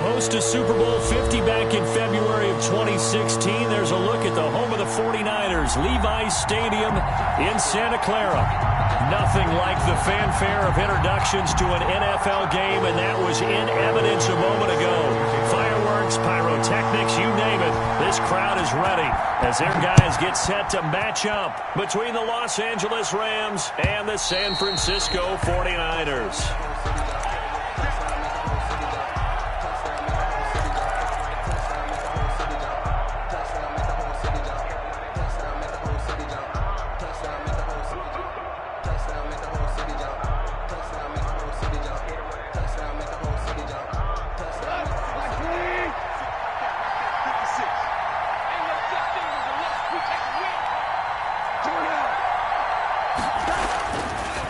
host to Super Bowl 50 back in February of 2016. There's a look at the home of the 49ers, Levi's Stadium in Santa Clara. Nothing like the fanfare of introductions to an NFL game, and that was in evidence a moment ago. Fireworks, pyrotechnics, you name it. This crowd is ready as their guys get set to match up between the Los Angeles Rams and the San Francisco 49ers.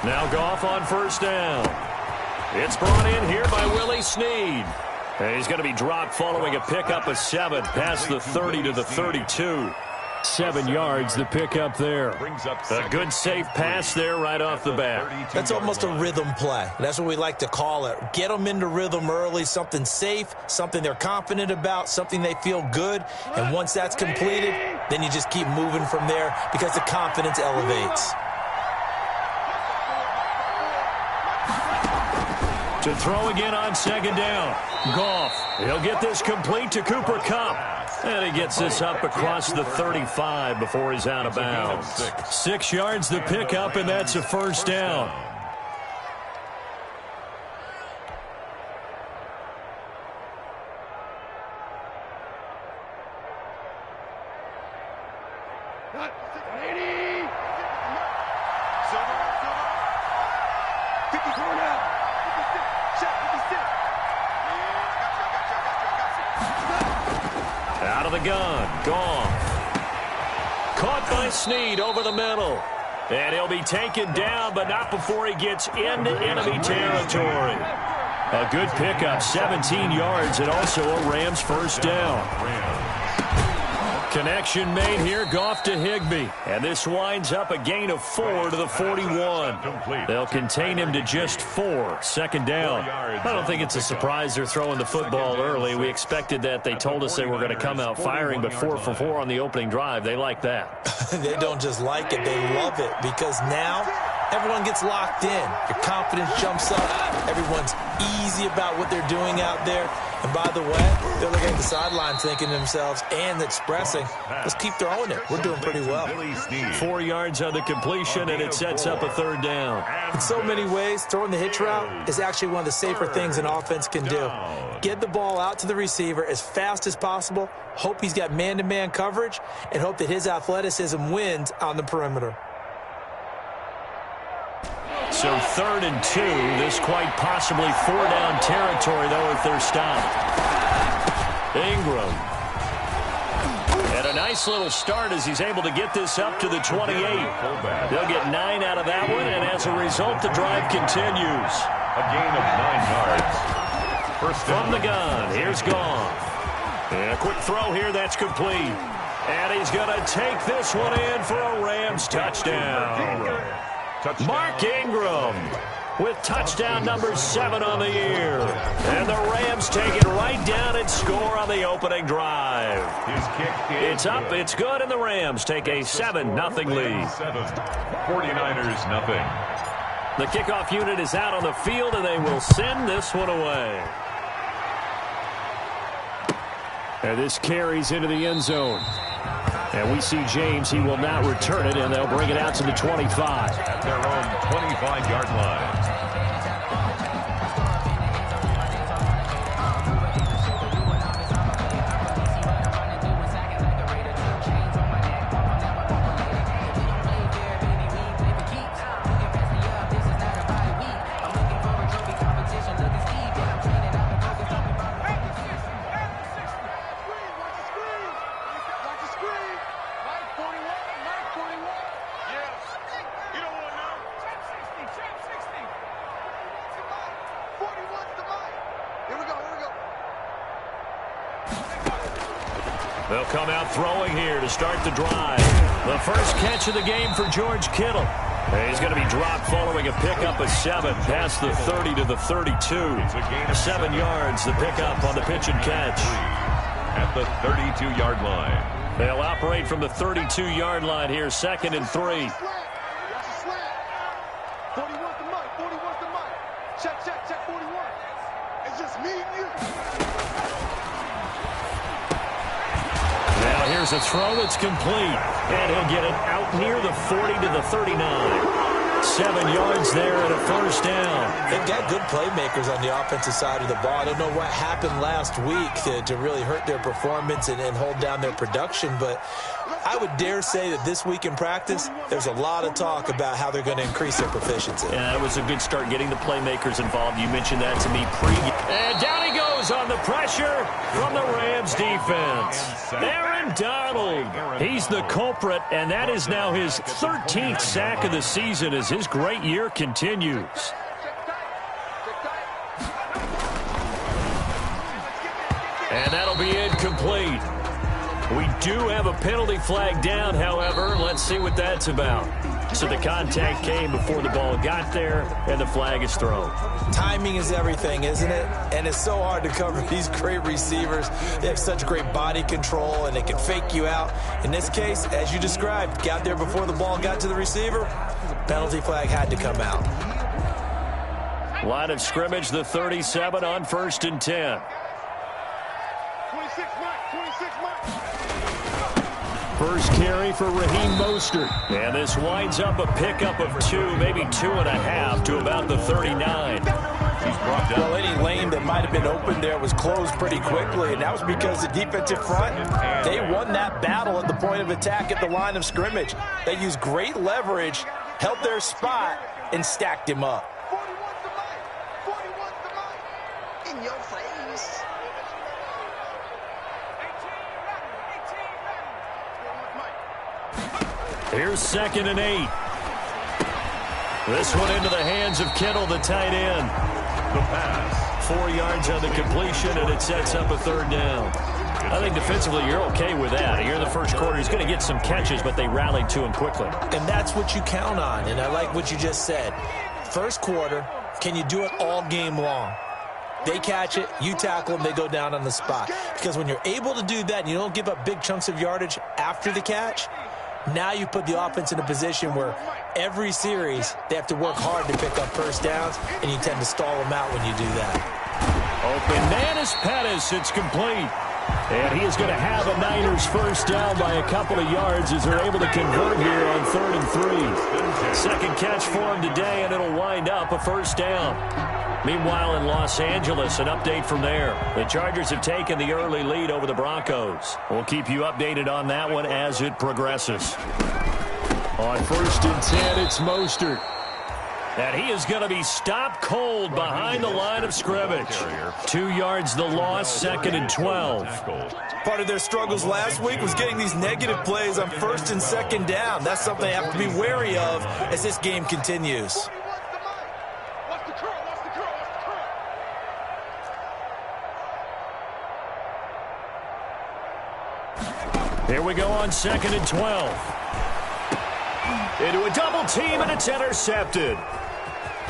Now Goff on first down. It's brought in here by Willie Snead. And he's going to be dropped following a pickup of 7 past the 30 to the 32. 7 yards, the pickup there. A good safe pass there right off the bat. That's almost a rhythm play. That's what we like to call it. Get them into rhythm early, something safe, something they're confident about, something they feel good. And once that's completed, then you just keep moving from there because the confidence elevates. To throw again on second down. Goff. He'll get this complete to Cooper Kupp. And he gets this up across the 35 before he's out of bounds. 6 yards the pickup, and that's a first down. Out of the gun, Goff. Caught by Snead over the middle. And he'll be taken down, but not before he gets into enemy territory. A good pickup, 17 yards, and also a Rams first down. Connection made here, Goff to Higbee. And this winds up a gain of 4 to the 41. They'll contain him to just 4. Second down. I don't think it's a surprise they're throwing the football early. We expected that. They told us they were going to come out firing, but 4 for 4 on the opening drive. They like that. They don't just like it, they love it, because now everyone gets locked in. Your confidence jumps up. Everyone's easy about what they're doing out there. And by the way, they're looking at the sidelines thinking to themselves and expressing, let's keep throwing it. We're doing pretty well. 4 yards on the completion, and it sets up a third down. In so many ways, throwing the hitch route is actually one of the safer things an offense can do. Get the ball out to the receiver as fast as possible, hope he's got man-to-man coverage, and hope that his athleticism wins on the perimeter. So 3rd and 2. This quite possibly 4-down territory, though, if they're stopped. Ingram. And a nice little start as he's able to get this up to the 28. They'll get 9 out of that one, and as a result, the drive continues. A gain of 9 yards. First from the gun, here's Goff. And a quick throw here, that's complete. And he's going to take this one in for a Rams touchdown. Mark Ingram with touchdown number 7 on the year. And the Rams take it right down and score on the opening drive. It's up, it's good, and the Rams take a 7-0 lead. 49ers nothing. The kickoff unit is out on the field, and they will send this one away. And this carries into the end zone. And we see James, he will not return it, and they'll bring it out to the 25. At their own 25-yard line. They'll come out throwing here to start the drive. The first catch of the game for George Kittle. He's going to be dropped following a pickup of 7 past the 30 to the 32. 7 yards, the pickup on the pitch and catch. At the 32-yard line. They'll operate from the 32-yard line here, 2nd and 3. Check 41. It's just me and you. Now here's a throw that's complete. And he'll get it out near the 40 to the 39. 7 yards there and a first down. They've got good playmakers on the offensive side of the ball. I don't know what happened last week to really hurt their performance and hold down their production, but I would dare say that this week in practice, there's a lot of talk about how they're going to increase their proficiency. Yeah, that was a good start getting the playmakers involved. You mentioned that to me pre-game. And down he goes on the pressure from the Rams defense. Aaron Donald. He's the culprit, and that is now his 13th sack of the season as his great year continues. And that'll be incomplete. We do have a penalty flag down, however. Let's see what that's about. So the contact came before the ball got there, and the flag is thrown. Timing is everything, isn't it? And it's so hard to cover these great receivers. They have such great body control, and they can fake you out. In this case, as you described, got there before the ball got to the receiver. Penalty flag had to come out. Line of scrimmage, the 37 on 1st and 10. 26 Mike. First carry for Raheem Mostert. And this winds up a pickup of 2, maybe 2.5 to about the 39. He's brought down. Well, any lane that might have been open there was closed pretty quickly, and that was because the defensive front, they won that battle at the point of attack at the line of scrimmage. They used great leverage, held their spot, and stacked him up. 41 to Mike. In your face. Here's 2nd and 8. This one into the hands of Kittle, the tight end. The pass. 4 yards on the completion, and it sets up a 3rd down. I think defensively you're okay with that. Here in the first quarter, he's going to get some catches, but they rallied to him quickly. And that's what you count on, and I like what you just said. First quarter, can you do it all game long? They catch it, you tackle them, they go down on the spot. Because when you're able to do that and you don't give up big chunks of yardage after the catch, now you put the offense in a position where every series they have to work hard to pick up first downs, and you tend to stall them out when you do that. Open man is Pettis. It's complete. And he is going to have a Niners first down by a couple of yards as they're able to convert here on 3rd and 3. Second catch for him today, and it'll wind up a first down. Meanwhile, in Los Angeles, an update from there. The Chargers have taken the early lead over the Broncos. We'll keep you updated on that one as it progresses. On 1st and 10, it's Mostert. And he is going to be stopped cold behind the line of scrimmage. 2 yards the loss, 2nd and 12. Part of their struggles last week was getting these negative plays on 1st and 2nd down. That's something they have to be wary of as this game continues. Here we go on 2nd and 12. Into a double team, and it's intercepted.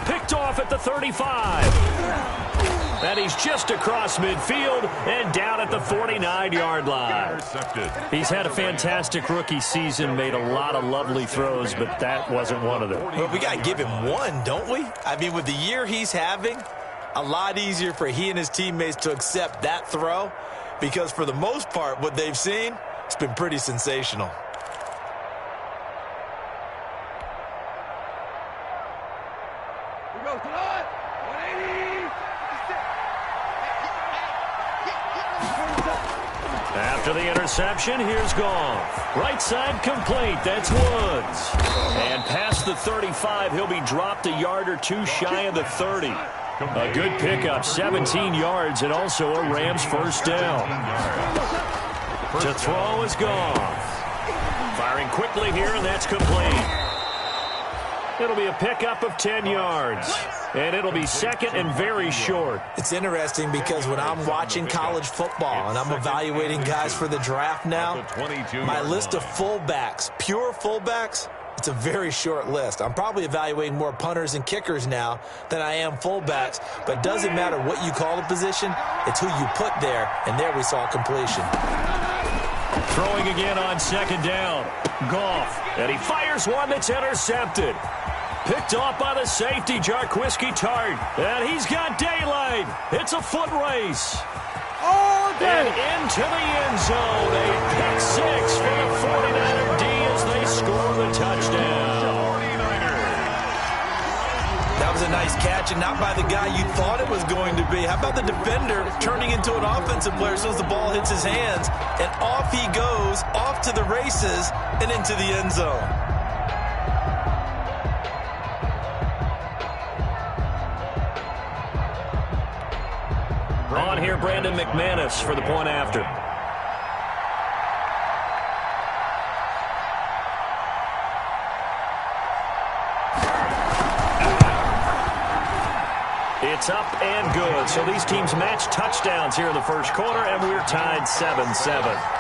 Picked off at the 35. And he's just across midfield and down at the 49-yard line. He's had a fantastic rookie season, made a lot of lovely throws, but that wasn't one of them. Well, we got to give him one, don't we? I mean, with the year he's having, a lot easier for he and his teammates to accept that throw, because for the most part, what they've seen, it's been pretty sensational. After the interception, here's Goff. Right side complete. That's Woods. And past the 35, he'll be dropped a yard or two shy of the 30. A good pickup, 17 yards, and also a Rams first down. To throw is Goff. Firing quickly here, and that's complete. It'll be a pickup of 10 yards. And it'll be 2nd and very short. It's interesting because when I'm watching college football and I'm evaluating guys for the draft now, my list of fullbacks, pure fullbacks, It's a very short list. I'm probably evaluating more punters and kickers now than I am fullbacks, but it doesn't matter what you call the position. It's who you put there, and there we saw completion. Throwing again on second down. Goff, and he fires one that's intercepted. Picked off by the safety, Jarquiski Tart, and he's got daylight. It's a foot race. And into the end zone, a pick six for the 49er D as they score the touchdown. That was a nice catch, and not by the guy you thought it was going to be. How about the defender turning into an offensive player as soon as the ball hits his hands, and off he goes, off to the races, and into the end zone. On here, Brandon McManus for the point after. It's up and good. So these teams match touchdowns here in the first quarter, and we're tied 7-7.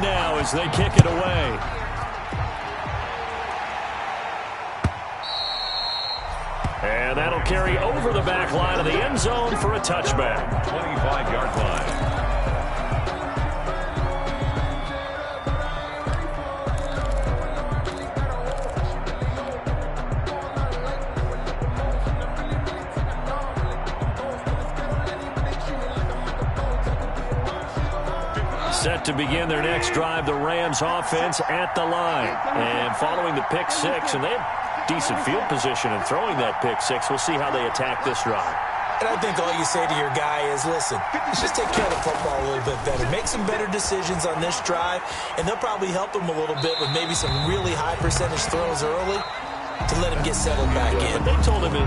Now as they kick it away. And that'll carry over the back line of the end zone for a touchback. 25-yard line. Set to begin their next drive, the Rams offense at the line. And following the pick six, and they have decent field position in throwing that pick six. We'll see how they attack this drive. And I think all you say to your guy is, listen, let's just take care of the football a little bit better. Make some better decisions on this drive, and they'll probably help him a little bit with maybe some really high percentage throws early to let him get settled back in. But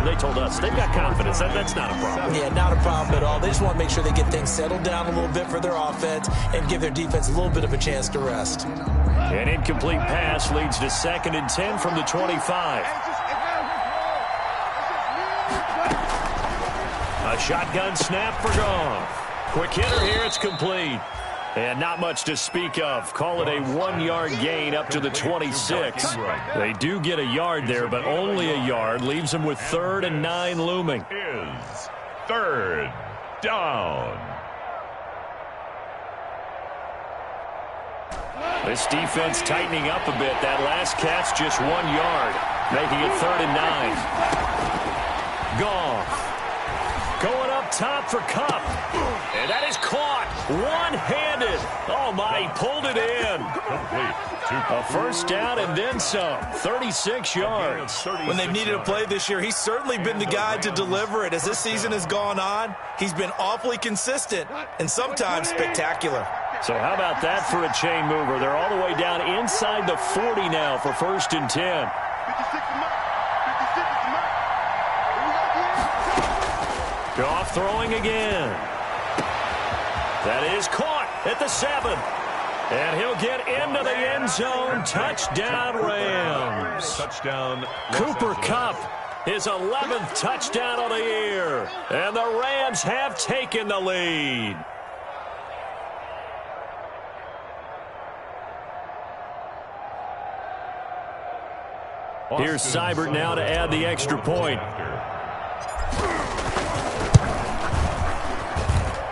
they told us, they've got confidence. That's not a problem. Yeah, not a problem at all. They just want to make sure they get things settled down a little bit for their offense and give their defense a little bit of a chance to rest. An incomplete pass leads to 2nd and 10 from the 25. A shotgun snap for Goff. Quick hitter here, it's complete. And not much to speak of. Call it a 1-yard gain up to the 26. They do get a yard there, but only a yard. Leaves them with 3rd and 9 looming. Is 3rd down. This defense tightening up a bit. That last catch just 1 yard, making it 3rd and 9. Goff. Going up top for Kupp. And that is caught. One-handed. Oh, my, he pulled it in. A first down and then some. 36 yards. When they've needed a play this year, he's certainly been the guy to deliver it. As this season has gone on, he's been awfully consistent and sometimes spectacular. So how about that for a chain mover? They're all the way down inside the 40 now for 1st and 10. Goff throwing again. That is caught at the 7. And he'll get into the end zone. Touchdown, Rams. Touchdown. Cooper Kupp, his 11th touchdown of the year. And the Rams have taken the lead. Here's Seibert now to add the extra point.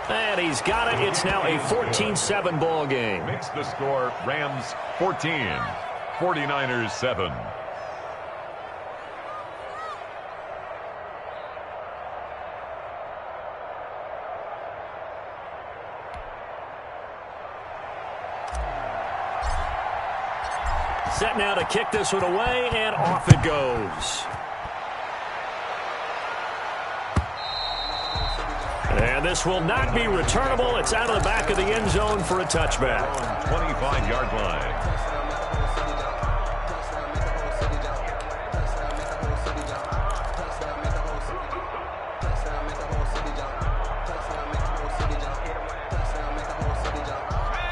And he's got it. It's now a 14-7 ball game. Makes the score Rams 14, 49ers 7. Set now to kick this one away, and off it goes. And this will not be returnable. It's out of the back of the end zone for a touchback. 25-yard line.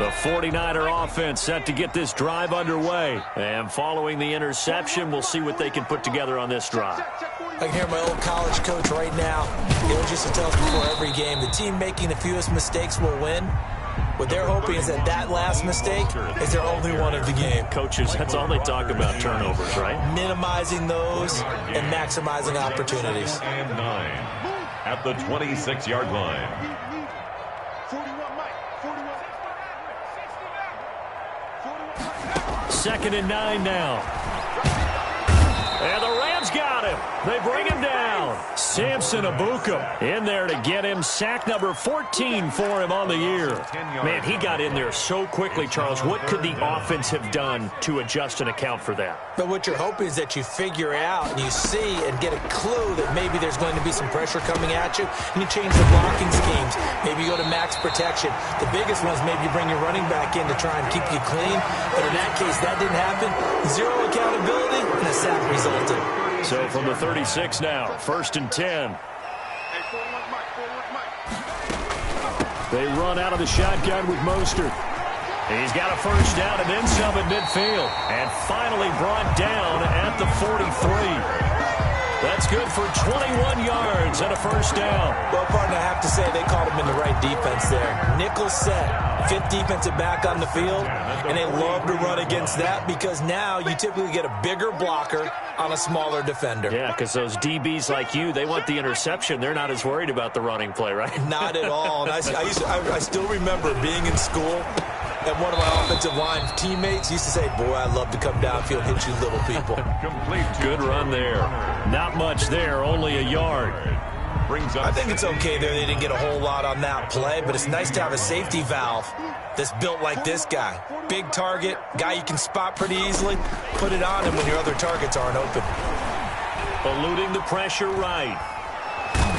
The 49er offense set to get this drive underway. And following the interception, we'll see what they can put together on this drive. I can hear my old college coach right now. He always used to tell us before every game, the team making the fewest mistakes will win. What they're hoping is that last mistake is their only one of the game. Coaches, that's all they talk about, turnovers, right? Minimizing those and maximizing opportunities. And 9 at the 26-yard line. 41, Mike. 41. 2nd and 9 now. And the Rams got him. They bring him down. Samson Abuka in there to get him. Sack number 14 for him on the year. Man, he got in there so quickly, Charles. What could the offense have done to adjust and account for that? But what you're hoping is that you figure out and you see and get a clue that maybe there's going to be some pressure coming at you, and you change the blocking schemes. Maybe you go to max protection. The biggest one is maybe you bring your running back in to try and keep you clean. But in that case, that didn't happen. Zero accountability, and a sack resulted. So from the 36 now, 1st and 10. Hey, 41, Mike. 41, Mike. They run out of the shotgun with Mostert. He's got a first down and then some at midfield. And finally brought down at the 43. That's good for 21 yards and a first down. Well, partner, I have to say they called him in the right defense there. Nickel set, 5th defensive back on the field, and they love to run against that because now you typically get a bigger blocker on a smaller defender. Yeah, because those DBs like you, they want the interception. They're not as worried about the running play, right? Not at all. And I still remember being in school, and one of my offensive line teammates used to say, boy, I'd love to come downfield and hit you little people. Complete. Good run there. Not much there, only a yard. I think it's okay there. They didn't get a whole lot on that play, but it's nice to have a safety valve that's built like this guy. Big target, guy you can spot pretty easily. Put it on him when your other targets aren't open. Eluding the pressure right.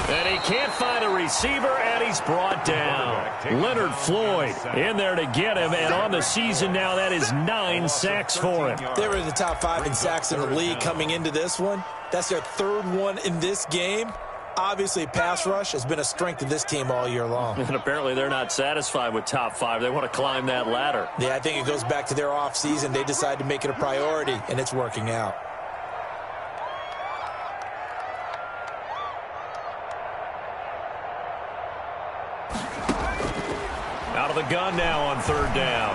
And he can't find a receiver, and he's brought down. Leonard Floyd in there to get him, and on the season now, that is 9 sacks for him. They were in the top 5 in sacks in the league coming into this one. That's their 3rd one in this game. Obviously, pass rush has been a strength of this team all year long. And apparently they're not satisfied with top 5. They want to climb that ladder. Yeah, I think it goes back to their offseason. They decided to make it a priority, and it's working out. Out of the gun now on 3rd down.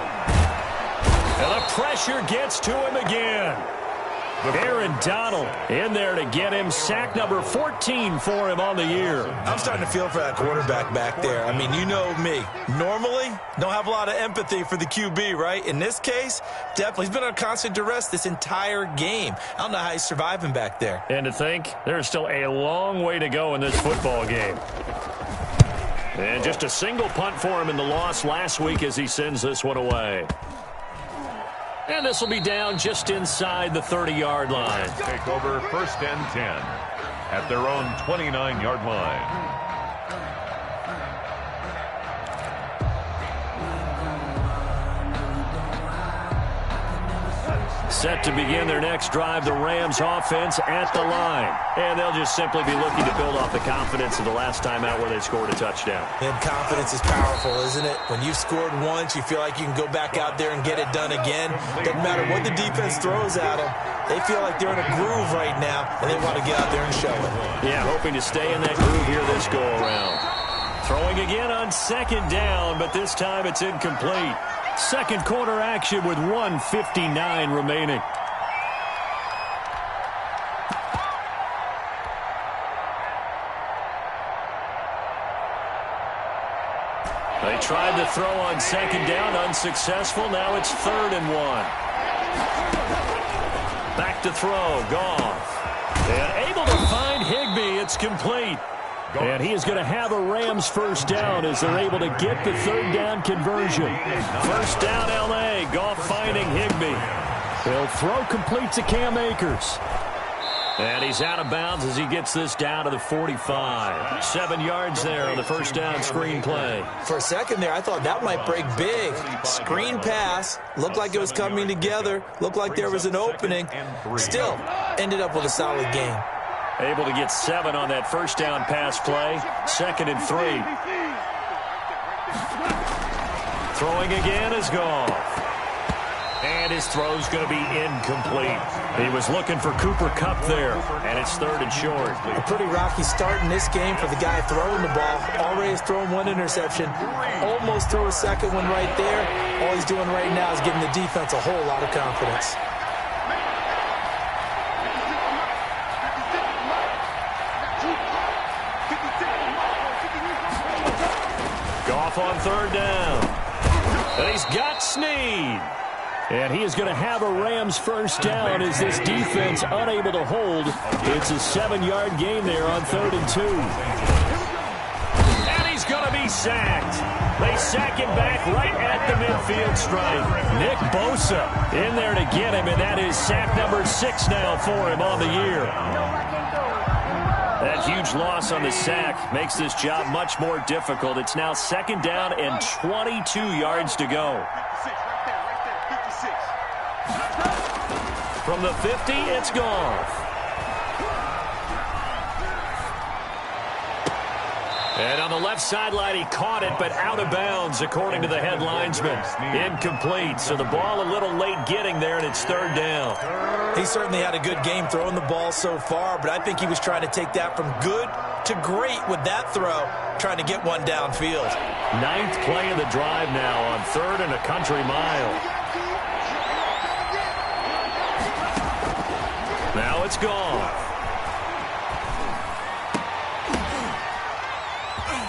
And the pressure gets to him again. Aaron Donald in there to get him. Sack number 14 for him on the year. I'm starting to feel for that quarterback back there. I mean, you know me. Normally, don't have a lot of empathy for the QB, right? In this case, definitely. He's been on constant duress this entire game. I don't know how he's surviving back there. And to think, there's still a long way to go in this football game. And just a single punt for him in the loss last week as he sends this one away. And this will be down just inside the 30-yard line. Take over 1st and 10 at their own 29-yard line. Set to begin their next drive, the Rams offense at the line. And they'll just simply be looking to build off the confidence of the last time out where they scored a touchdown. And confidence is powerful, isn't it? When you've scored once, you feel like you can go back out there and get it done again. Doesn't matter what the defense throws at them. They feel like they're in a groove right now, and they want to get out there and show it. Yeah, hoping to stay in that groove here this go-around. Throwing again on 2nd down, but this time it's incomplete. Second quarter action with 1:59 remaining. They tried to throw on 2nd down, unsuccessful. Now it's 3rd and 1. Back to throw, Goff. And able to find Higbee. It's complete. And he is going to have a Rams first down as they're able to get the 3rd down conversion. First down, L.A. Goff finding Higbee. He'll throw complete to Cam Akers. And he's out of bounds as he gets this down to the 45. 7 yards there on the first down screen play. For a second there, I thought that might break big. Screen pass. Looked like it was coming together. Looked like there was an opening. Still, ended up with a solid game. Able to get 7 on that first down pass play. 2nd and 3. Throwing again is Goff. And his throw's going to be incomplete. He was looking for Cooper Kupp there, and it's 3rd and short. A pretty rocky start in this game for the guy throwing the ball. Already has thrown 1 interception. Almost threw a second one right there. All he's doing right now is giving the defense a whole lot of confidence. Goff on 3rd down. And he's got Snead. And he is going to have a Rams first down as this defense unable to hold. It's a 7-yard gain there on 3rd and 2. And he's going to be sacked. They sack him back right at the midfield stripe. Nick Bosa in there to get him, and that is sack number 6 now for him on the year. That huge loss on the sack makes this job much more difficult. It's now 2nd down and 22 yards to go. From the 50, it's Goff. And on the left sideline, he caught it, but out of bounds, according to the head linesman. Incomplete, so the ball a little late getting there, and it's 3rd down. He certainly had a good game throwing the ball so far, but I think he was trying to take that from good to great with that throw, trying to get one downfield. 9th play of the drive now on 3rd and a country mile. Now it's Goff.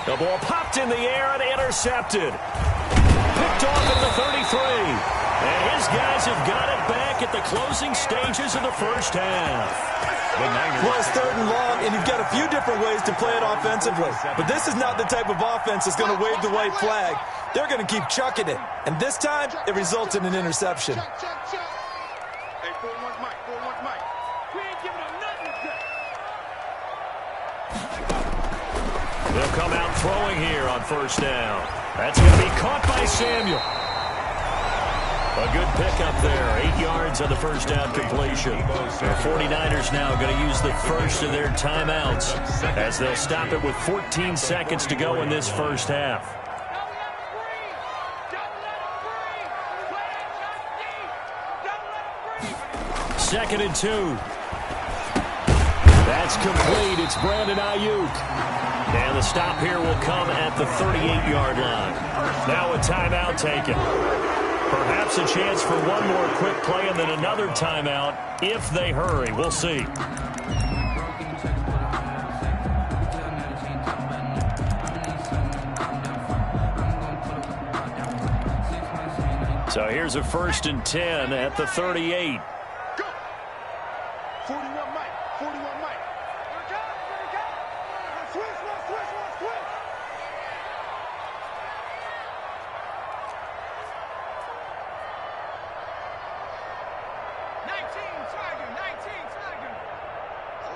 The ball popped in the air and intercepted. Picked off at the 33. And his guys have got it back at the closing stages of the first half. Well, it's 3rd and long, and you've got a few different ways to play it offensively. But this is not the type of offense that's going to wave the white flag. They're going to keep chucking it. And this time, it results in an interception. Hey, 4-1 Mike, 4-1 Mike. We ain't giving him nothing to say. They'll come out throwing here on 1st down. That's going to be caught by Samuel. A good pickup there. 8 yards on the first down completion. The 49ers now going to use the first of their timeouts as they'll stop it with 14 seconds to go in this first half. 2nd and 2. That's complete. It's Brandon Ayuk. And the stop here will come at the 38-yard line. Now a timeout taken. Perhaps a chance for one more quick play and then another timeout if they hurry. We'll see. So here's a 1st and 10 at the 38. Go. 41 Mike, 41 Mike. Switch. 19 Tiger.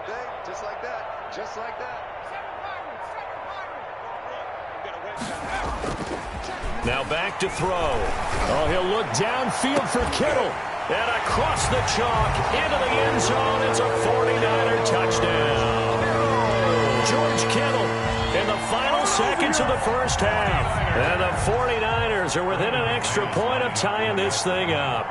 Okay, just like that. Just like that. 7 Now back to throw. Oh, he'll look downfield for Kittle. And across the chalk into the end zone. It's a 49er touchdown. George Kittle in the final seconds of the first half. And the 49ers are within an extra point of tying this thing up.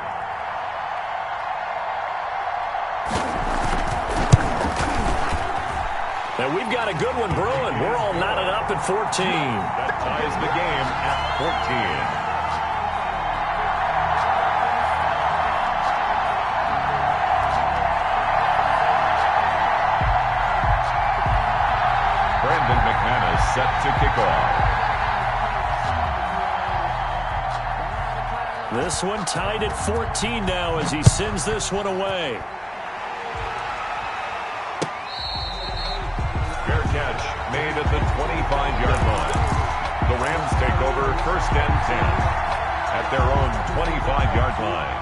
And we've got a good one brewing. We're all knotted up at 14. That ties the game at 14. Brandon McManus set to kick off. This one tied at 14 now as he sends this one away. Fair catch made at the 25-yard line. The Rams take over 1st and 10 at their own 25-yard line.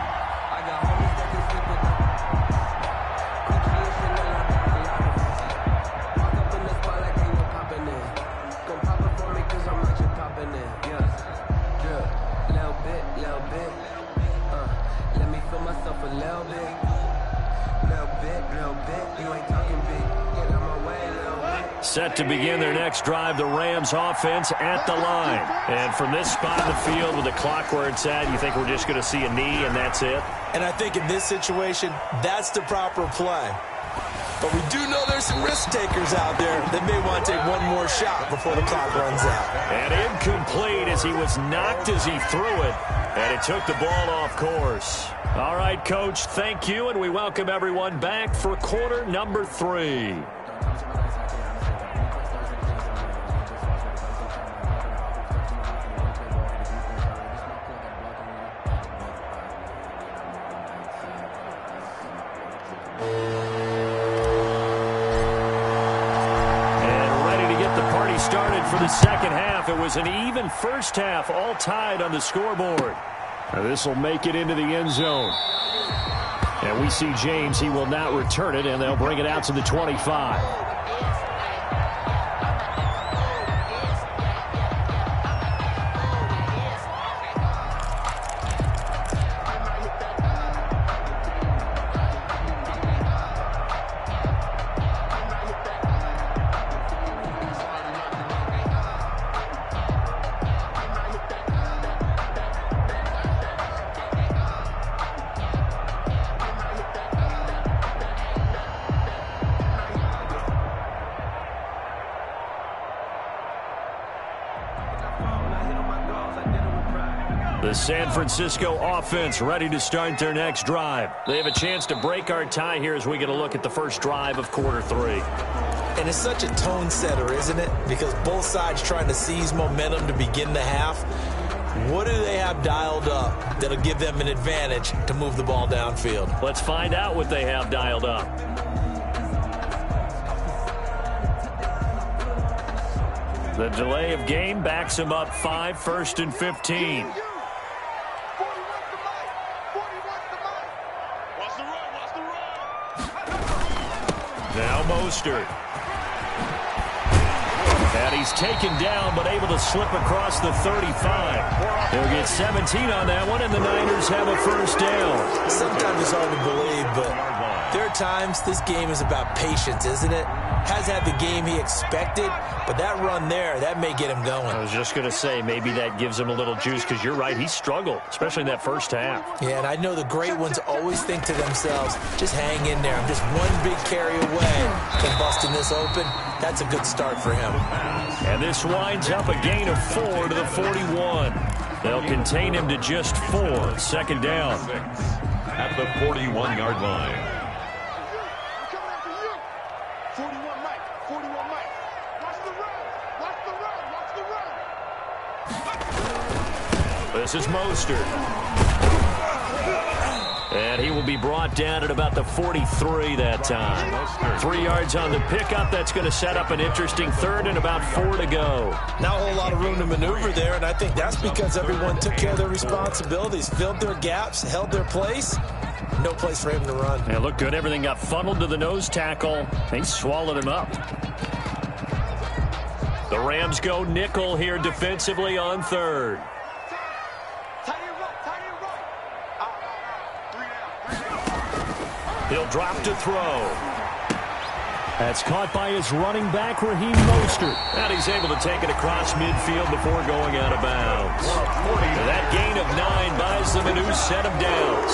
set to begin their next drive. The Rams offense at the line. And from this spot in the field with the clock where it's at, you think we're just going to see a knee and that's it? And I think in this situation, that's the proper play. But we do know there's some risk takers out there that may want to take one more shot before the clock runs out. And incomplete as he was knocked as he threw it. And it took the ball off course. All right, Coach, thank you. And we welcome everyone back for quarter number 3. For the second half, it was an even first half, all tied on the scoreboard. This will make it into the end zone. And we see James, he will not return it, and they'll bring it out to the 25. The San Francisco offense ready to start their next drive. They have a chance to break our tie here as we get a look at the first drive of quarter 3. And it's such a tone setter, isn't it? Because both sides trying to seize momentum to begin the half. What do they have dialed up that'll give them an advantage to move the ball downfield? Let's find out what they have dialed up. The delay of game backs him up 5, 1st and 15. Now Mostert. And he's taken down, but able to slip across the 35. They'll get 17 on that one, and the Niners have a first down. Sometimes it's hard to believe, but there are times this game is about patience, isn't it? Has had the game he expected, but that run there, that may get him going. I was just going to say, maybe that gives him a little juice, because you're right, he struggled, especially in that first half. Yeah, and I know the great ones always think to themselves, just hang in there. I'm just one big carry away from busting this open. That's a good start for him. And this winds up a gain of 4 to the 41. They'll contain him to just 4. Second down. At the 41-yard line. This is Mostert. And he will be brought down at about the 43 that time. 3 yards on the pickup. That's going to set up an interesting third and about 4 to go. Not a whole lot of room to maneuver there, and I think that's because everyone took care of their responsibilities, filled their gaps, held their place. No place for him to run. Yeah, looked good. Everything got funneled to the nose tackle. They swallowed him up. The Rams go nickel here defensively on third. He'll drop to throw. That's caught by his running back, Raheem Mostert. And he's able to take it across midfield before going out of bounds. And that gain of 9 buys them a new set of downs.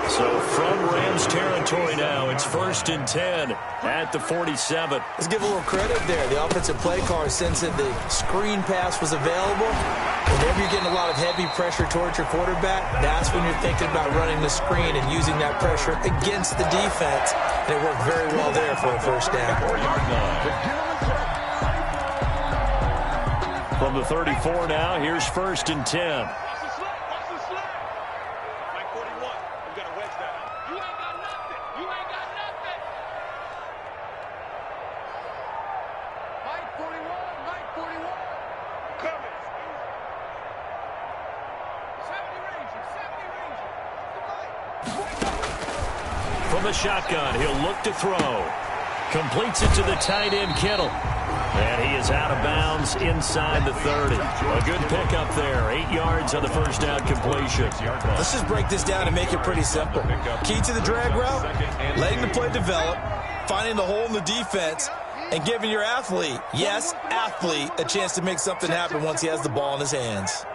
So from Rams territory now, it's 1st and 10 at the 47. Let's give a little credit there. The offensive play caller sensed that the screen pass was available. Whenever you're getting a lot of heavy pressure towards your quarterback, that's when you're thinking about running the screen and using that pressure against the defense. And it worked very well there for a first down. From the 34 now, here's 1st and 10. From the shotgun, he'll look to throw. Completes it to the tight end, Kittle. And he is out of bounds inside the 30. A good pickup there. 8 yards on the first down completion. Let's just break this down and make it pretty simple. Key to the drag route, letting the play develop, finding the hole in the defense, and giving your athlete, yes, athlete, a chance to make something happen once he has the ball in his hands.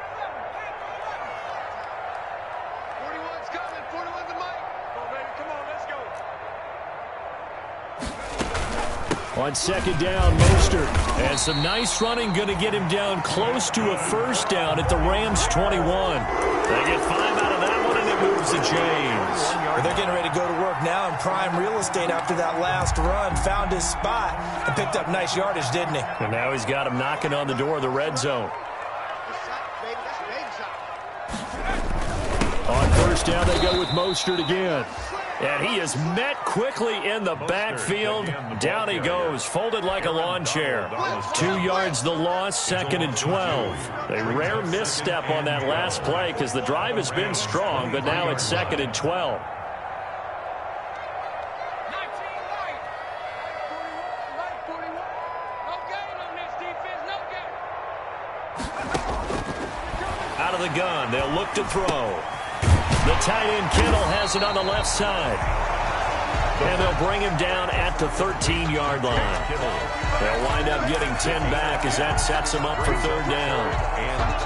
41's coming. 41's the mic. Come on, baby. Come on, let's go. On second down, Mostert. And some nice running going to get him down close to a first down at the Rams' 21. They get 5 out of that one, and it moves the chains. They're getting ready to go to work now in prime real estate after that last run. Found his spot and picked up nice yardage, didn't he? And now he's got him knocking on the door of the red zone. On first down, they go with Mostert again. And he is met quickly in the backfield. Down he goes, folded like a lawn chair. 2 yards the loss, second and 12. A rare misstep on that last play because the drive has been strong, but now it's second and 12. Out of the gun, they'll look to throw. The tight end Kittle has it on the left side. And they'll bring him down at the 13-yard line. They'll wind up getting 10 back as that sets them up for third down. And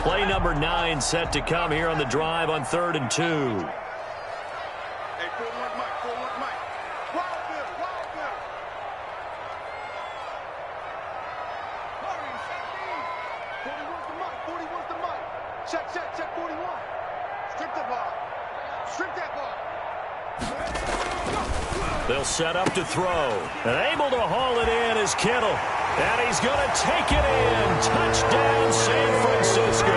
2. Play number 9 set to come here on the drive on 3rd and 2. Hey, 41's mic. 41's mic. Wild Bill. Wild Bill. Hurry, set me. 41's the mic. 41's the mic. Check, 41. Strip the ball. Strip that ball. They'll set up to throw. And able to haul it in is Kittle. And he's going to take it in. Touchdown, San Francisco.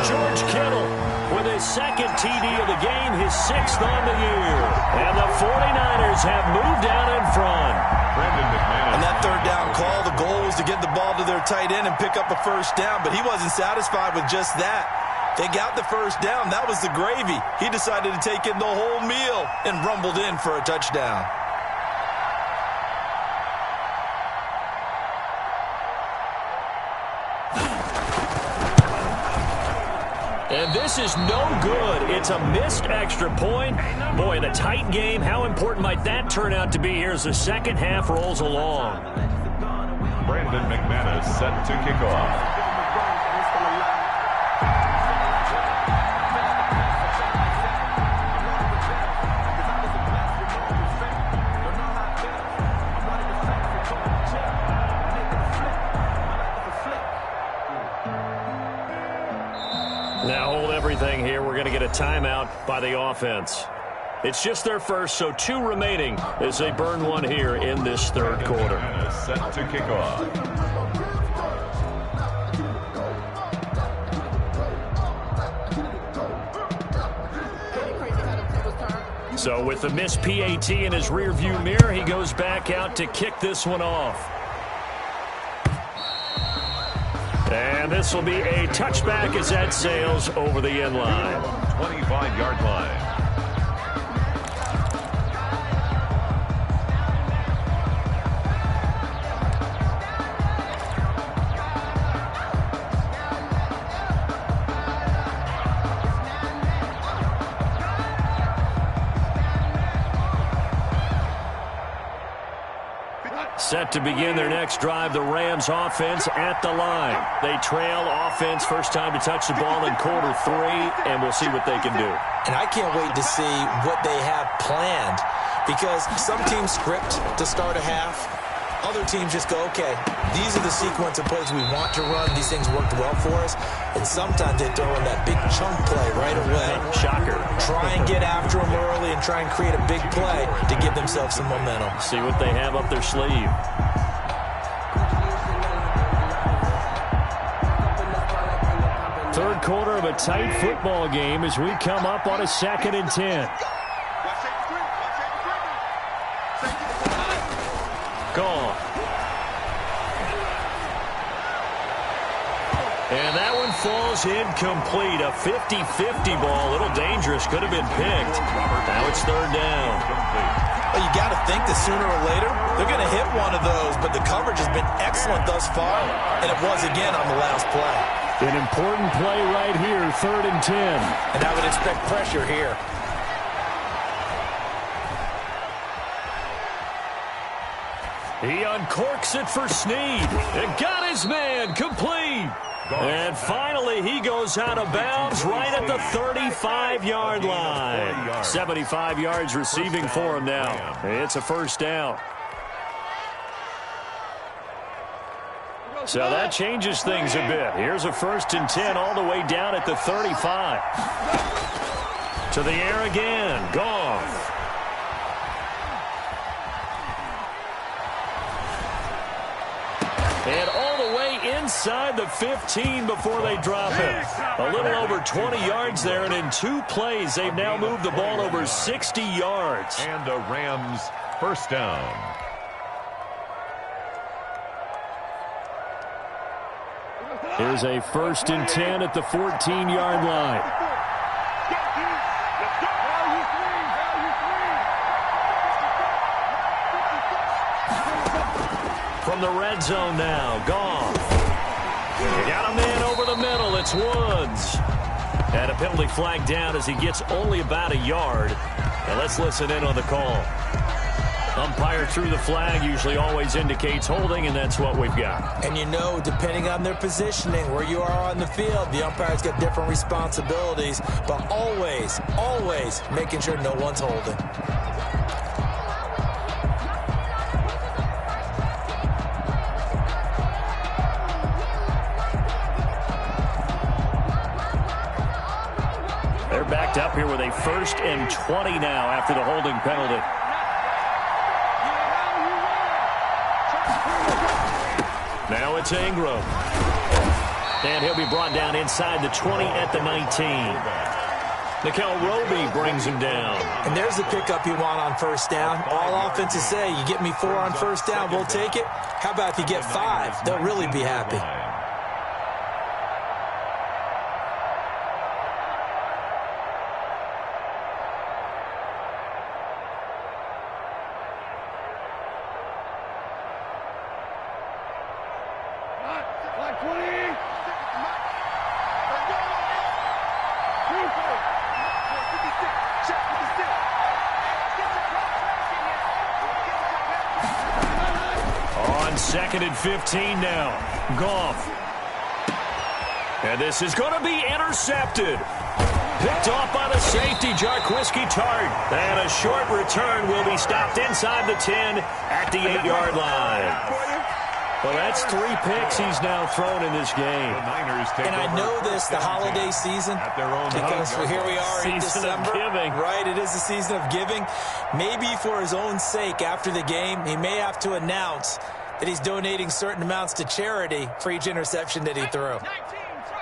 George Kittle with his second TD of the game, his 6th on the year. And the 49ers have moved out in front. On that third down call, the goal was to get the ball to their tight end and pick up a first down, but he wasn't satisfied with just that. They got the first down. That was the gravy. He decided to take in the whole meal and rumbled in for a touchdown. And this is no good. It's a missed extra point. Boy, in a tight game, how important might that turn out to be here as the second half rolls along? Brandon McManus set to kick off. Now hold everything here. We're going to get a timeout by the offense. It's just their first, so 2 remaining as they burn one here in this third quarter. Set to kick off. So with the missed PAT in his rearview mirror, he goes back out to kick this one off. And this will be a touchback as that sails over the end line. 25-yard line. Set to begin their next drive, the Rams offense at the line. They trail offense, first time to touch the ball in quarter 3, and we'll see what they can do. And I can't wait to see what they have planned, because some teams script to start a half. Other teams just go, okay, these are the sequence of plays we want to run. These things worked well for us. And sometimes they throw in that big chunk play right away. Shocker. Try and get after them early and try and create a big play to give themselves some momentum. See what they have up their sleeve. Third quarter of a tight football game as we come up on a 2nd and 10. Gone. And that one falls incomplete. A 50-50 ball. A little dangerous. Could have been picked. Now it's third down. Well, you got to think that sooner or later they're going to hit one of those, but the coverage has been excellent thus far, and it was again on the last play. An important play right here, 3rd and 10. And I would expect pressure here. He uncorks it for Snead. And got his man complete. And finally, he goes out of bounds right at the 35-yard line. 75 yards receiving for him now. It's a first down. So that changes things a bit. Here's a 1st and 10 all the way down at the 35. To the air again. Goff. And all the way inside the 15 before they drop it. A little over 20 yards there, and in 2 plays, they've now moved the ball over 60 yards. And a Rams first down. Here's a 1st and 10 at the 14-yard line. From the red zone now, Goff. Got a man over the middle. It's Woods. And a penalty flag down as he gets only about a yard. And let's listen in on the call. Umpire threw the flag, usually always indicates holding, and that's what we've got. And you know, depending on their positioning, where you are on the field, the umpire's got different responsibilities, but always, always making sure no one's holding. They're backed up here with a 1st and 20 now after the holding penalty. Now it's Ingram. And he'll be brought down inside the 20 at the 19. Nickel Roby brings him down. And there's the pickup you want on 1st down. All offenses say, you get me 4 on 1st down, we'll take it. How about if you get 5? They'll really be happy. On 2nd and 15 now. Goff. And this is going to be intercepted. Picked off by the safety, Jarquiski Tart. And a short return will be stopped inside the 10 at the 8-yard line. Well, that's 3 picks he's now thrown in this game. And I know this, the holiday season, because here we are in December. Right, it is the season of giving. Maybe for his own sake, after the game, he may have to announce that he's donating certain amounts to charity for each interception that he threw.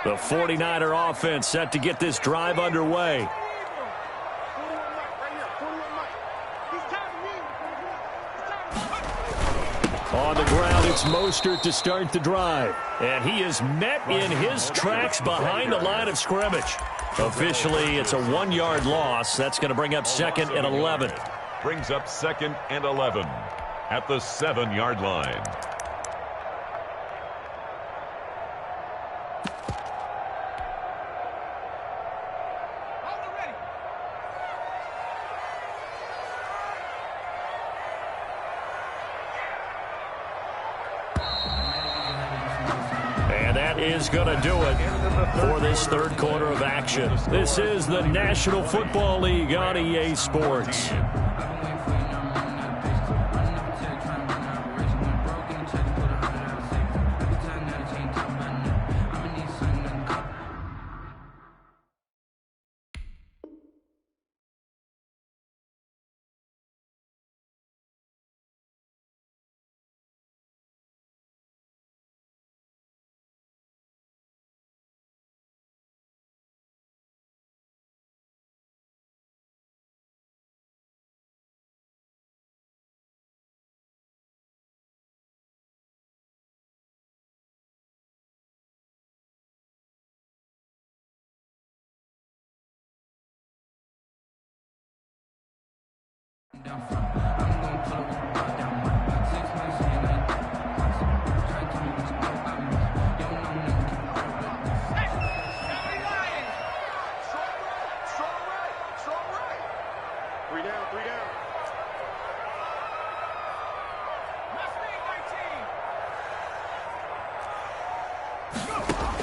The 49er offense set to get this drive underway. On the ground, it's Mostert to start the drive. And he is met in his tracks behind the line of scrimmage. Officially, it's a 1-yard loss. That's going to bring up 2nd and 11. Brings up 2nd and 11 at the 7-yard line. Is going to do it for this 3rd quarter of action. This is the National Football League on EA Sports.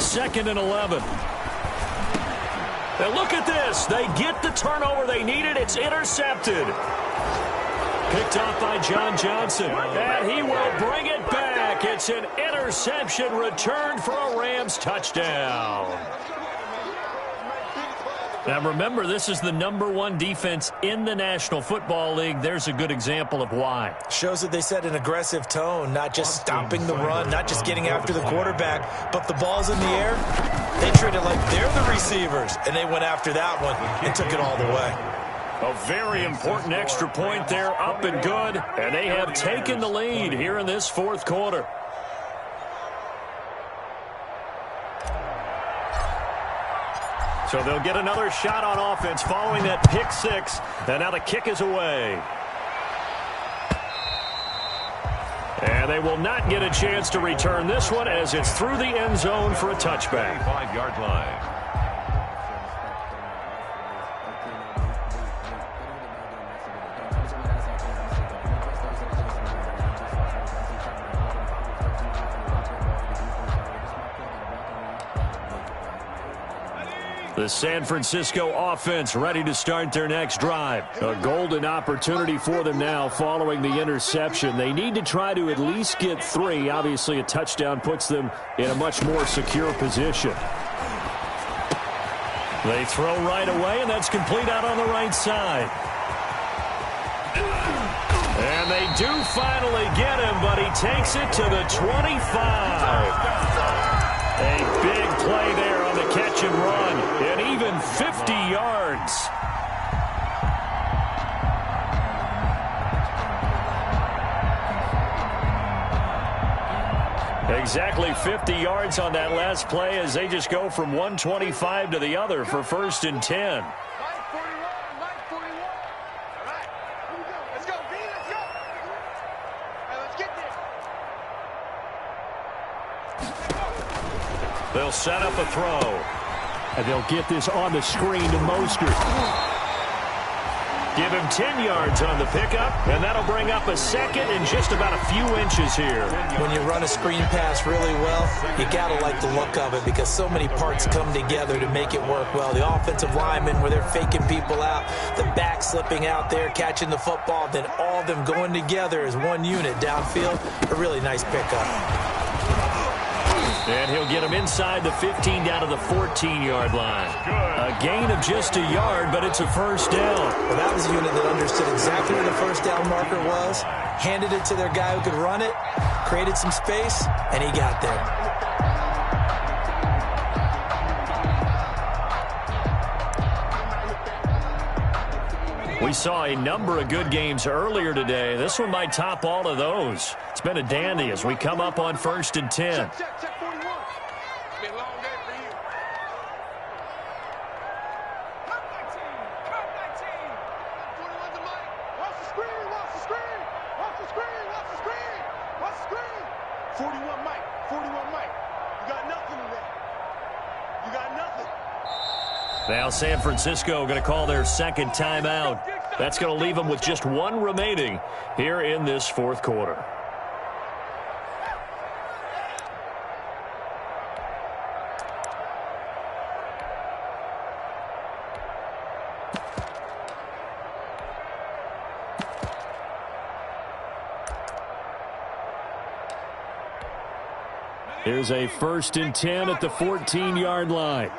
2nd and 11. And look at this. They get the turnover they needed. It's intercepted. Picked off by John Johnson. And he will bring it back. It's an interception returned for a Rams touchdown. Now remember, this is the #1 defense in the National Football League. There's a good example of why. Shows that they set an aggressive tone, not just stopping the run, not just getting after the quarterback, but the ball's in the air. They treat it like they're the receivers, and they went after that one and took it all the way. A very important extra point there, up and good, and they have taken the lead here in this 4th quarter. So they'll get another shot on offense following that pick 6, and now the kick is away. And they will not get a chance to return this one as it's through the end zone for a touchback. 5-yard line. The San Francisco offense ready to start their next drive. A golden opportunity for them now following the interception. They need to try to at least get 3. Obviously, a touchdown puts them in a much more secure position. They throw right away, and that's complete out on the right side. And they do finally get him, but he takes it to the 25. A big play there on the catch and run, and even 50 yards. Exactly 50 yards on that last play as they just go from 125 to the other for 1st and 10. They'll set up a throw. And they'll get this on the screen to Mostert. Give him 10 yards on the pickup, and that'll bring up a 2nd and just about a few inches here. When you run a screen pass really well, you got to like the look of it because so many parts come together to make it work well. The offensive linemen where they're faking people out, the back slipping out there, catching the football, then all of them going together as one unit downfield. A really nice pickup. And he'll get him inside the 15 down to the 14-yard line. A gain of just a yard, but it's a 1st down. Well, that was a unit that understood exactly where the 1st down marker was, handed it to their guy who could run it, created some space, and he got there. We saw a number of good games earlier today. This one might top all of those. It's been a dandy as we come up on 1st and 10. Check 41. It's been a long day for you. Cut 19. 41's the mic. Watch the screen. Watch the screen. Watch the screen. Watch the screen. Watch the screen. 41 Mike. 41 Mike. You got nothing today. You got nothing. Now San Francisco going to call their 2nd timeout. That's going to leave them with just 1 remaining here in this 4th quarter. Here's a 1st and 10 at the 14-yard line.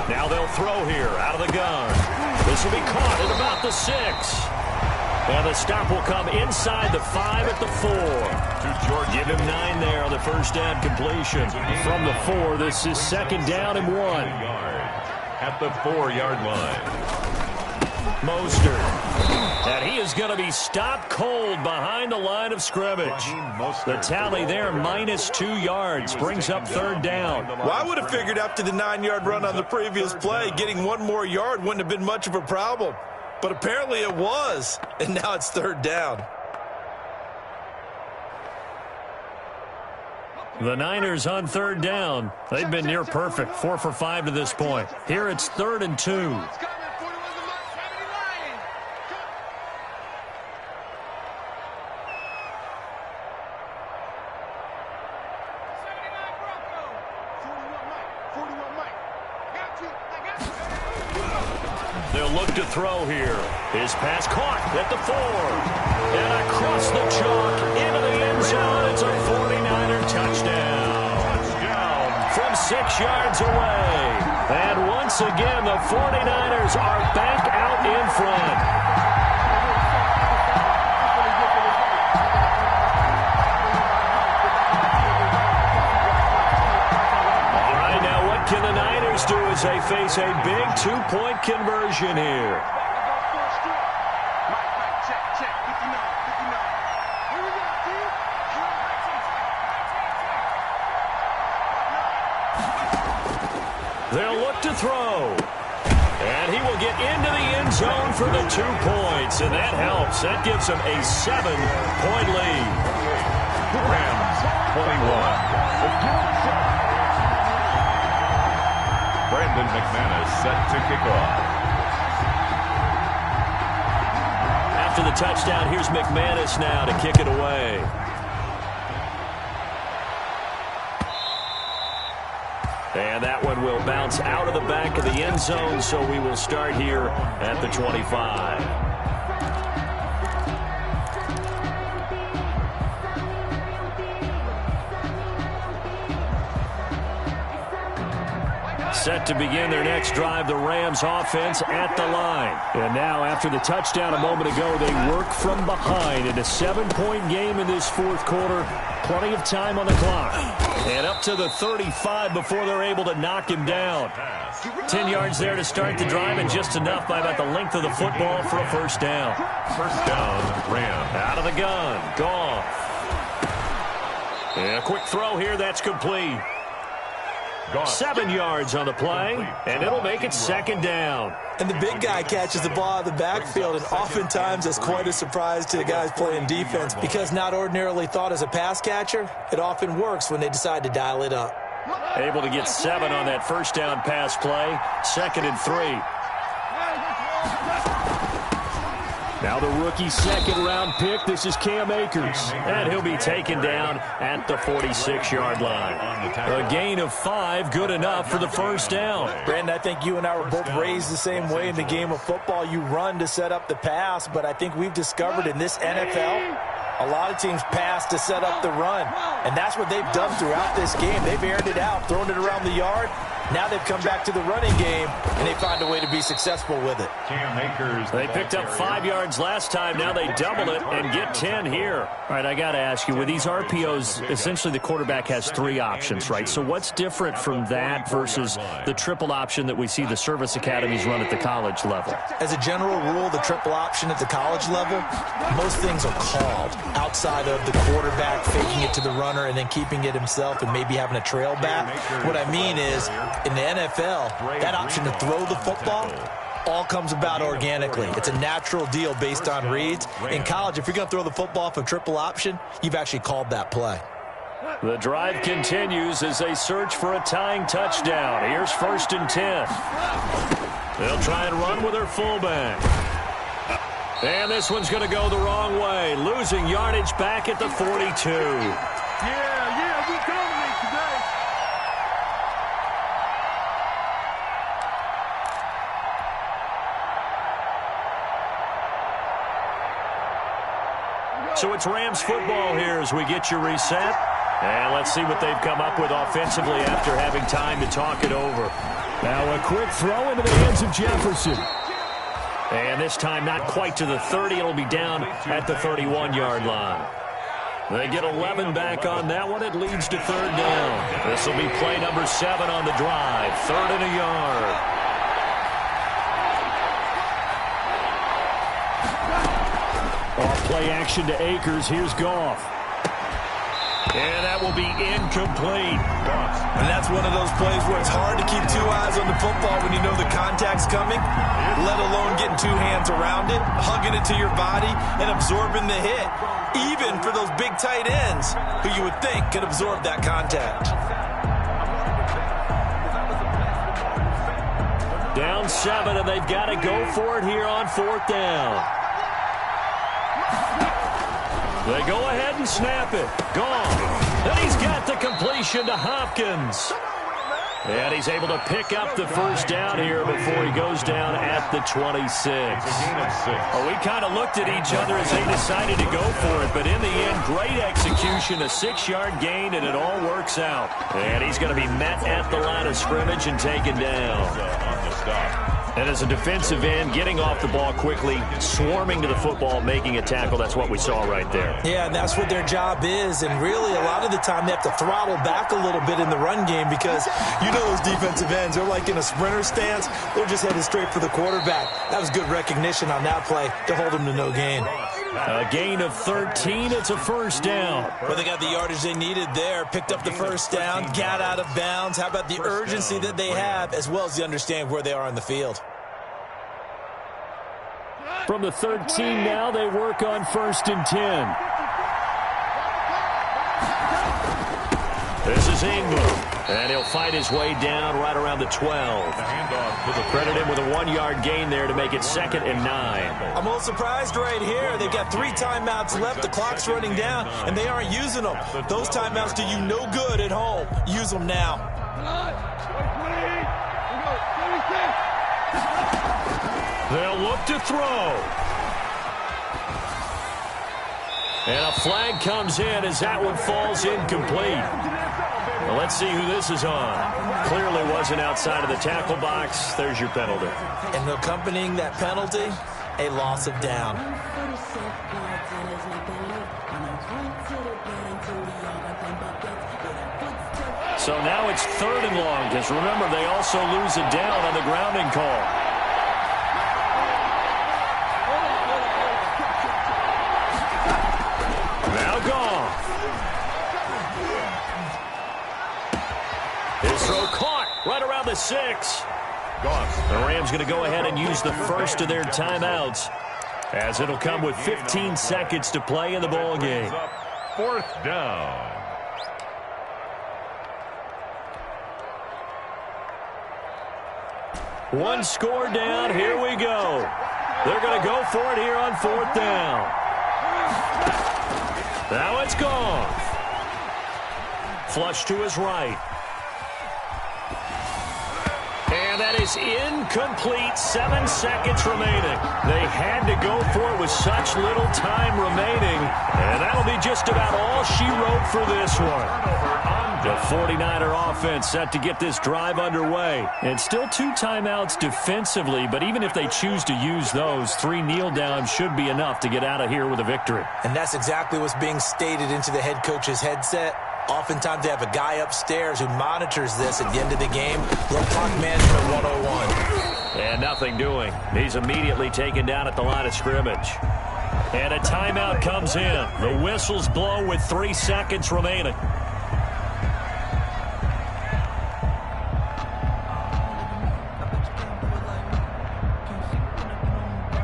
Now they'll throw here out of the gun. This will be caught at about the 6. And the stop will come inside the 5 at the 4. Give him 9 there on the 1st down completion. From the 4, this is 2nd down and 1. At the 4-yard line. Mostert. And he is going to be stopped cold behind the line of scrimmage. The tally there, -2 yards, brings up 3rd down. Well, I would have figured after the 9-yard run on the previous play, getting 1 more yard wouldn't have been much of a problem. But apparently it was, and now it's 3rd down. The Niners on third down. They've been near perfect, 4 for 5 to this point. Here it's 3rd and 2. They'll look to throw here. His pass caught at the 4. And across the chalk into the end zone. It's a 49er touchdown. From 6 yards away. And once again, the 49ers are back out in front. All right, now what can the Niners do as they face a big 2-point conversion here? They'll look to throw. And he will get into the end zone for the 2 points. And that helps. That gives them a 7-point lead. Rams 21. Brandon McManus set to kick off. After the touchdown, here's McManus now to kick it away. And that one will bounce out of the back of the end zone, so we will start here at the 25. Set to begin their next drive, the Rams offense at the line. And now, after the touchdown a moment ago, they work from behind in a 7-point game in this 4th quarter. Plenty of time on the clock. And up to the 35 before they're able to knock him down. 10 yards there to start the drive, and just enough by about the length of the football for a first down. First down, Rams. Out of the gun, Goff. And a quick throw here, that's complete. 7 yards on the play, and it'll make it 2nd down. And the big guy catches the ball out of the backfield, and oftentimes that's quite a surprise to the guys playing defense, because not ordinarily thought as a pass catcher, it often works when they decide to dial it up. Able to get 7 on that first down pass play. 2nd and 3. Now the rookie 2nd-round pick. This is Cam Akers. And he'll be taken down at the 46-yard line. A gain of 5, good enough for the first down. Brandon, I think you and I were both raised the same way in the game of football. You run to set up the pass, but I think we've discovered in this NFL, a lot of teams pass to set up the run. And that's what they've done throughout this game. They've aired it out, thrown it around the yard. Now they've come back to the running game, and they find a way to be successful with it. Cam Akers. They picked up 5 yards last time. Now they double it and get 10 here. All right, I got to ask you, with these RPOs, essentially the quarterback has 3 options, right? So what's different from that versus the triple option that we see the service academies run at the college level? As a general rule, the triple option at the college level, most things are called outside of the quarterback faking it to the runner and then keeping it himself and maybe having a trail back. What I mean is, in the NFL, that option to throw the football all comes about organically. It's a natural deal based on reads. In college, if you're going to throw the football for triple option, you've actually called that play. The drive continues as they search for a tying touchdown. Here's 1st and 10. They'll try and run with their fullback. And this one's going to go the wrong way, losing yardage back at the 42. Yeah, we dominate today. So it's Rams football here as we get you reset. And let's see what they've come up with offensively after having time to talk it over. Now a quick throw into the hands of Jefferson. And this time not quite to the 30. It'll be down at the 31-yard line. They get 11 back on that one. It leads to 3rd down. This will be play number 7 on the drive. 3rd and a yard. Off play action to Akers. Here's Goff. And that will be incomplete. And that's one of those plays where it's hard to keep 2 eyes on the football when you know the contact's coming, let alone getting two hands around it, hugging it to your body, and absorbing the hit, even for those big tight ends who you would think could absorb that contact. Down 7, and they've got to go for it here on 4th down. They go ahead and snap it. Gone. And he's got the completion to Hopkins. And he's able to pick up the first down here before he goes down at the 26. Well, we kind of looked at each other as they decided to go for it, but in the end, great execution, a 6-yard gain, and it all works out. And he's going to be met at the line of scrimmage and taken down. And as a defensive end, getting off the ball quickly, swarming to the football, making a tackle, that's what we saw right there. Yeah, and that's what their job is. And really, a lot of the time, they have to throttle back a little bit in the run game because you know those defensive ends, they're like in a sprinter stance. They're just headed straight for the quarterback. That was good recognition on that play to hold them to no gain. A gain of 13. It's a first down. Well, they got the yardage they needed there, picked up the first down, got out of bounds. How about the urgency that they have, as well as the understand where they are on the field? From the 13 now, they work on 1st and 10. This is Ingram, and he'll fight his way down right around the 12. Credit him with a 1-yard gain there to make it 2nd and 9. I'm a little surprised right here. They've got 3 timeouts left. The clock's running down, and they aren't using them. Those timeouts do you no good at home. Use them now. They'll look to throw. And a flag comes in as that one falls incomplete. Well, let's see who this is on. Clearly wasn't outside of the tackle box. There's your penalty. And accompanying that penalty, a loss of down. So now it's 3rd and long, because remember, they also lose a down on the grounding call. Now gone. His throw caught right around the 6. The Rams going to go ahead and use the first of their timeouts, as it'll come with 15 seconds to play in the ball game. 4th down. One score down. Here we go. They're going to go for it here on 4th down. Now it's gone. Flush to his right. And that is incomplete. 7 seconds remaining. They had to go for it with such little time remaining. And that'll be just about all she wrote for this one. The 49er offense set to get this drive underway. And still 2 timeouts defensively, but even if they choose to use those, 3 kneel downs should be enough to get out of here with a victory. And that's exactly what's being stated into the head coach's headset. Oftentimes they have a guy upstairs who monitors this at the end of the game. Little clock management 101. And nothing doing. He's immediately taken down at the line of scrimmage. And a timeout comes in. The whistles blow with 3 seconds remaining.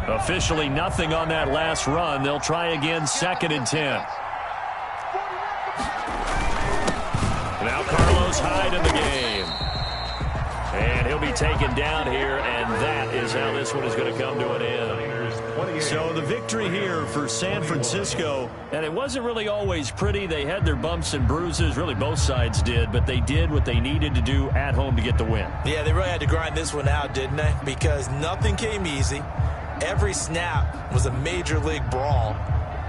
Officially nothing on that last run. They'll try again, 2nd and 10. Now Carlos Hyde in the game. And he'll be taken down here, and that is how this one is going to come to an end. So the victory here for San Francisco, and it wasn't really always pretty. They had their bumps and bruises, really both sides did, but they did what they needed to do at home to get the win. Yeah, they really had to grind this one out, didn't they? Because nothing came easy. Every snap was a major league brawl.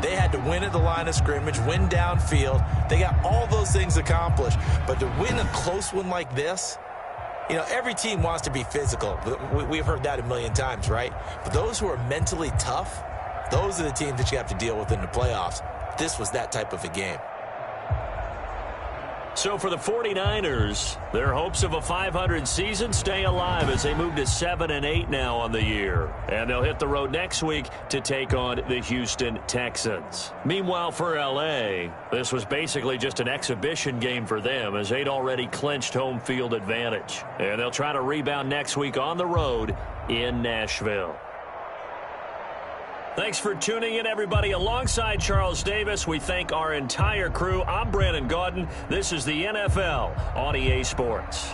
They had to win at the line of scrimmage, win downfield. They got all those things accomplished. But to win a close one like this, you know, every team wants to be physical. We've heard that a million times, right? But those who are mentally tough, those are the teams that you have to deal with in the playoffs. This was that type of a game. So for the 49ers, their hopes of a 500 season stay alive as they move to 7-8 now on the year. And they'll hit the road next week to take on the Houston Texans. Meanwhile, for L.A., this was basically just an exhibition game for them as they'd already clinched home field advantage. And they'll try to rebound next week on the road in Nashville. Thanks for tuning in, everybody. Alongside Charles Davis, we thank our entire crew. I'm Brandon Gaudin. This is the NFL on EA Sports.